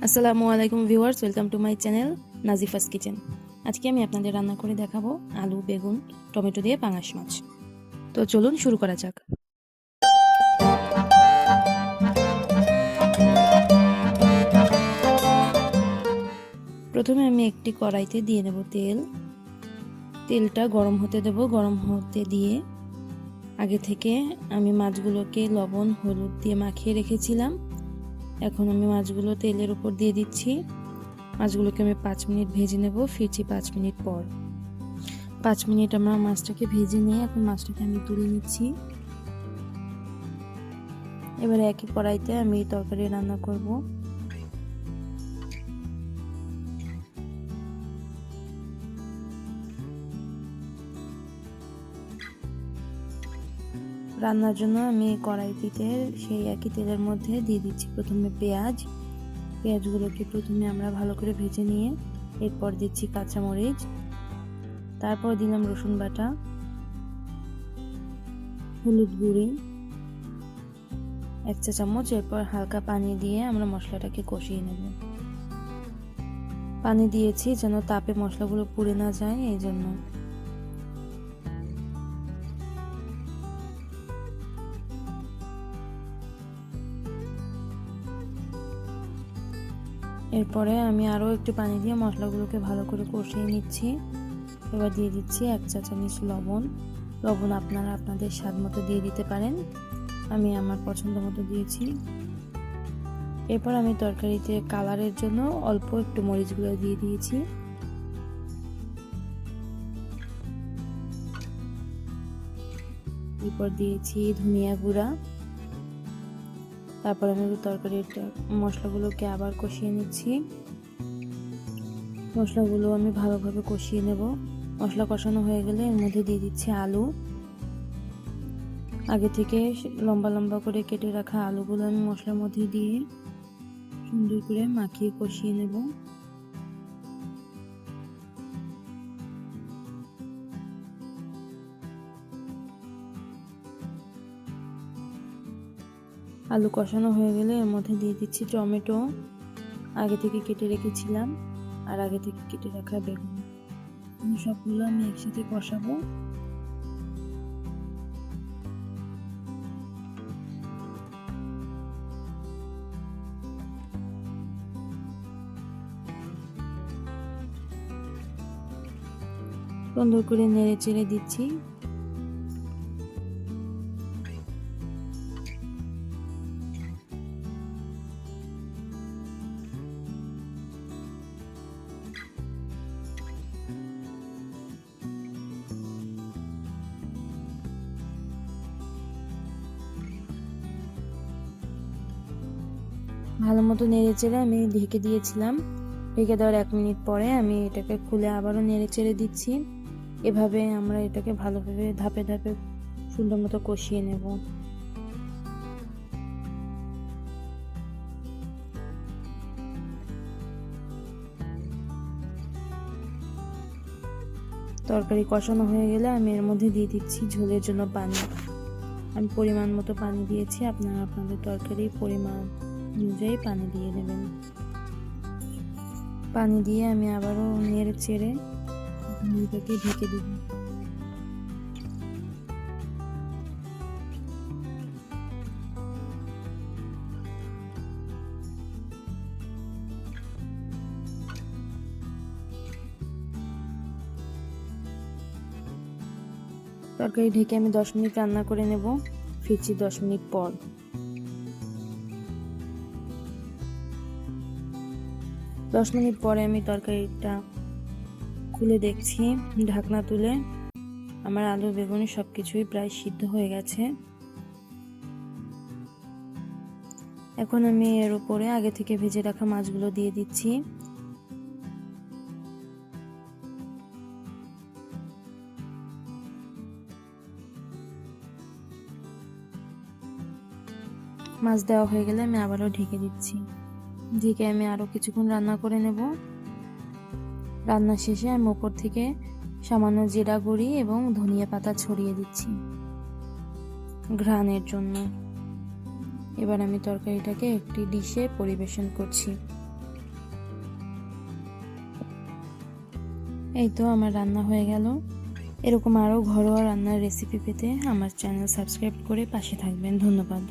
আসসালামু আলাইকুম viewers, welcome to my channel Nazifa's kitchen. আজকে আমি আপনাদের রান্না করে দেখাবো আলু, বেগুন, টমেটো দিয়ে পাঙাশ মাছ। তো চলুন শুরু করা যাক। প্রথমে আমি একটি কড়াইতে দিয়ে নেব তেল। তেলটা গরম হতে দেব। গরম হতে দিয়ে আগে থেকে আমি মাছগুলোকে লবণ হলুদ দিয়ে মাখিয়ে রেখেছিলাম। এখন আমি মাছগুলো তেলের উপর দিয়ে দিচ্ছি। মাছগুলোকে আমি 5 মিনিট ভেজে নেব। ফিরছি 5 মিনিট পর। 5 মিনিট আমরা মাছটাকে ভেজে নিয়ে এখন মাছটাকে আমি তুলে নিচ্ছি। এবারে একই কড়াইতে আমি তরকারি রান্না করব। রান্নার জন্য আমি কড়াইটিতে সেই একই তেলের মধ্যে দিয়ে দিচ্ছি প্রথমে পেঁয়াজগুলোকে প্রথমে আমরা ভালো করে ভেজে নিয়ে এরপর দিচ্ছি কাঁচামরিচ, তারপর দিলাম রসুন বাটা, হলুদ গুঁড়ি 1 চা চামচ। এরপর হালকা পানি দিয়ে আমরা মশলাটাকে কষিয়ে নেব। পানি দিয়েছি যেন তাপে মশলাগুলো পুড়ে না যায়, এই জন্য। এরপরে আমি আরও একটু পানি দিয়ে মশলাগুলোকে ভালো করে কষিয়ে নিচ্ছি। এবার দিয়ে দিচ্ছি 1 চা চামচ লবণ। লবণ আপনারা আপনাদের স্বাদ মতো দিয়ে দিতে পারেন, আমি আমার পছন্দ মতো দিয়েছি। এরপর আমি তরকারিতে কালারের জন্য অল্প একটু মরিচ গুঁড়ো দিয়ে দিয়েছি। এরপর দিয়েছি ধনিয়া গুঁড়া। তারপর আমি তরকারির মশলাগুলোকে আবার কষিয়ে নিচ্ছি। মশলাগুলো আমি ভালোভাবে কষিয়ে নেব। মশলা কষানো হয়ে গেলে এর মধ্যে দিয়ে দিচ্ছি আলু। আগে থেকে লম্বা লম্বা করে কেটে রাখা আলুগুলো আমি মশলার মধ্যে দিয়ে সুন্দর করে মাখিয়ে কষিয়ে নেব। আলু কষানো হয়ে গেলে এর মধ্যে দিয়ে দিচ্ছি টমেটো, আগে থেকে কেটে রেখেছিলাম, আর আগে থেকে কেটে রাখা বেগুন। সবগুলো আমি একসাথে কষাবো। সুন্দর করে নেড়ে চেড়ে দিচ্ছি। ভালো মতো নেড়ে চেড়ে আমি ঢেকে দিয়েছিলাম। ঢেকে দেওয়ার 1 মিনিট পরে আমি এটাকে খুলে আবারও নেড়ে চেড়ে দিচ্ছি। এভাবে আমরা এটাকে ভালোভাবে ধাপে ধাপে সুন্দর মতো কষিয়ে নেব। তরকারি কষানো হয়ে গেলে আমি এর মধ্যে দিয়ে দিচ্ছি ঝোলের জন্য পানি। আমি পরিমাণ মতো পানি দিয়েছি, আপনারা আপনাদের তরকারির পরিমাণ অনুযায়ী পানি দিয়ে দেবেন। পানি দিয়ে আমি আবারও নেড়ে চেড়ে এটাকে ঢেকে দেব। তরকারি ঢেকে আমি 10 মিনিট রান্না করে নেব। ফিরছি 10 মিনিট পর। 10 মিনিট পরে আমি তরকারিটা খুলে দেখছি, ঢাকনা তুলে আমার আলু বেগুন সবকিছুই প্রায় সিদ্ধ হয়ে গেছে। এখন আমি এর উপরে আগে থেকে ভেজে রাখা মাছগুলো দিয়ে দিচ্ছি। মাছ দেওয়া হয়ে গেলে আমি আবারও ঢেকে দিচ্ছি। ঢেকে আমি আরো কিছুক্ষণ রান্না করে নেব। রান্না শেষে আমি উপর থেকে সামান্য জিরা গুঁড়ি এবং ধনিয়া পাতা ছড়িয়ে দিচ্ছি ঘ্রাণের জন্য। এবার আমি তরকারিটাকে একটি ডিশে পরিবেশন করছি। এই তো আমার রান্না হয়ে গেল। এরকম আরও ঘরোয়া রান্নার রেসিপি পেতে আমার চ্যানেল সাবস্ক্রাইব করে পাশে থাকবেন। ধন্যবাদ।